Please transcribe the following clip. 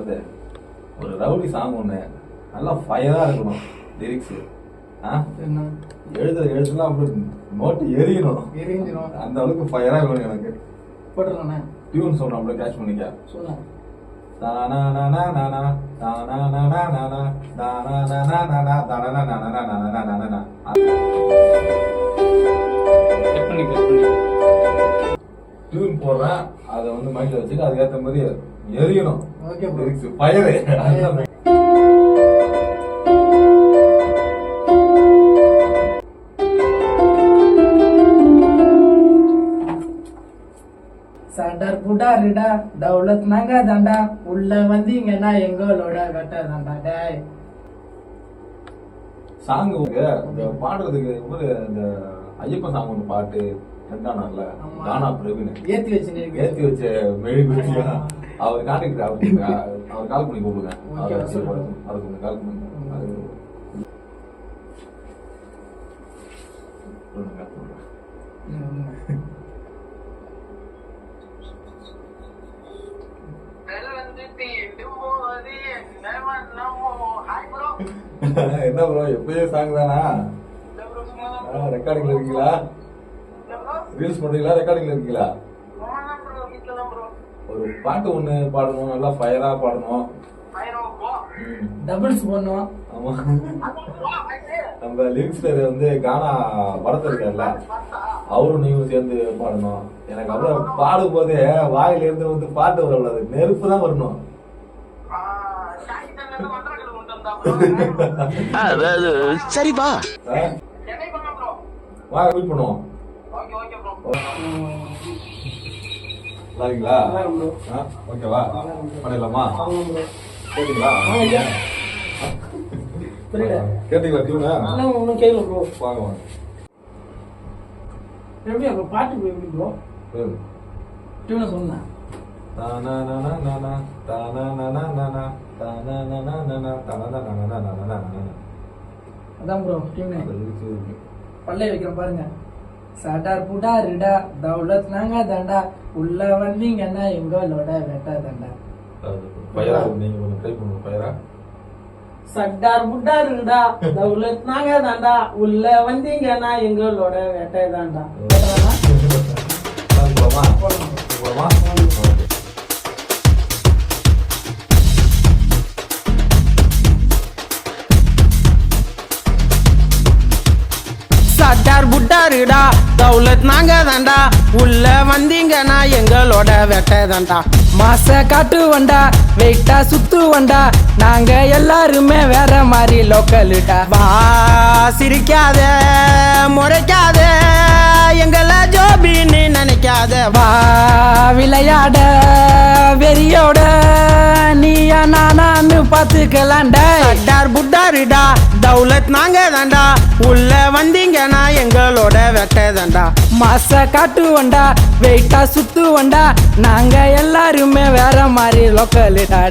வருது. ஒரு rowdy song ஒண்ணு நல்லா ஃபயரா இருக்கணும் லிரிக்ஸ். எழுத்துலாம் அப்படி நோட்டு எரியணும். அந்த அளவுக்கு ஃபயரா வேணும் எனக்கு. போட்டுறேன் டியூன் சொல்றேன், அப்படியே கேட்ச் பண்ணிக்க. சொல்லுங்க. டியூன் போடுறேன், அதை வந்து மைண்ட்ல வச்சுட்டு அதுக்கேற்ற மாதிரி எரியணும். Okay lyrics fire. சண்டர் புடாரிடா தௌலத் நாங்க தாண்டா உள்ள வந்தீங்கன்னா எங்களோட வெட்ட தாண்டா. டேய் சாங் பாடுறதுக்கு ஒரு இந்த ஐயப்பன் சாங் ஒன்று பாட்டு ரெண்டானார்ல கானா பிரவீன் ஏத்தி வச்ச மெழுகுவர்த்தியா அவர் கான்டாக்ட் அவர் கால் பண்ணி கூப்பிடுங்க. அது கொஞ்சம் கால் பண்ணி என்ன ப்ரோ எப்பயே சாங் தானா? ரெக்கார்டிங்ல இருக்கீங்களா? ரீல்ஸ் பண்றீங்களா? ரெக்கார்டிங்ல இருக்கீங்களா? ஒரு பாட்டு ஒண்ணு பாடணும், நல்லா ஃபயரா பாடணும். டபுள்ஸ் பண்ணுவோம். ஆமா, நம்ம லிரிக்ஸ்ல வந்து கானா படத்துல இருக்காருல்ல, அவரும் நீங்களும் சேர்ந்து பாடணும். எனக்கு அப்புறம் பாடும் போதே வாயில இருந்து வந்து பாட்டு வரக்கூடாது, நெருப்பு தான் வரணும். சரிப்பா, வா மீட் பண்ணுவோம். சரிங்களா? ஓகேவா? பண்ணிடலாமா? கேட்டீங்களா? கேட்டீங்களா? டியூனா ஒன்னும் கேட்கல ப்ரோ. வாங்க வாங்க. எப்படி அப்ப பாட்டு எப்படி ப்ரோ? டியூனை சொன்னேன். அதான் ப்ரோ டியூனே. பல்லை வைக்கிற பாருங்க. சட்டார் புடாரிடா தௌலத் நாங்க தாண்டா உள்ள வந்தீங்கன்னா எங்களோட வெட்ட தாண்டா. ஃபயரா நீங்க கொஞ்சம் ட்ரை பண்ணுங்க. ஃபயரா சட்டார் புடாரிடா தௌலத் நாங்க தாண்டா உள்ள வந்தீங்கன்னா எங்களோட வெட்ட தாண்டா. போலாமா? போலாமா? சட்டார் புட்டாருடா தௌலத் நாங்க தாண்டா உள்ள வந்தீங்கன்னா எங்களோட வெட்ட தாண்டா. மாச காட்டு வண்டா வெயிட்டா சுத்து வண்டா நாங்க எல்லாருமே வேற மாதிரி லோக்கலுடா. வா சிரிக்காத முறைக்காத எங்களை ஜோபின்னு நினைக்காத. வா விளையாட வெறியோட நீயா நானான்னு பாத்துக்கலாண்டா. சட்டார் புட்டாருடா தௌலத் நாங்க தாண்டா உள்ள வந்தீங்கன்னா எங்களோட வெட்ட தாண்டா. மாச காட்டு வண்டா வெயிட்டா சுத்து வண்டா நாங்க எல்லாருமே வேற மாதிரி லோக்கலுடா.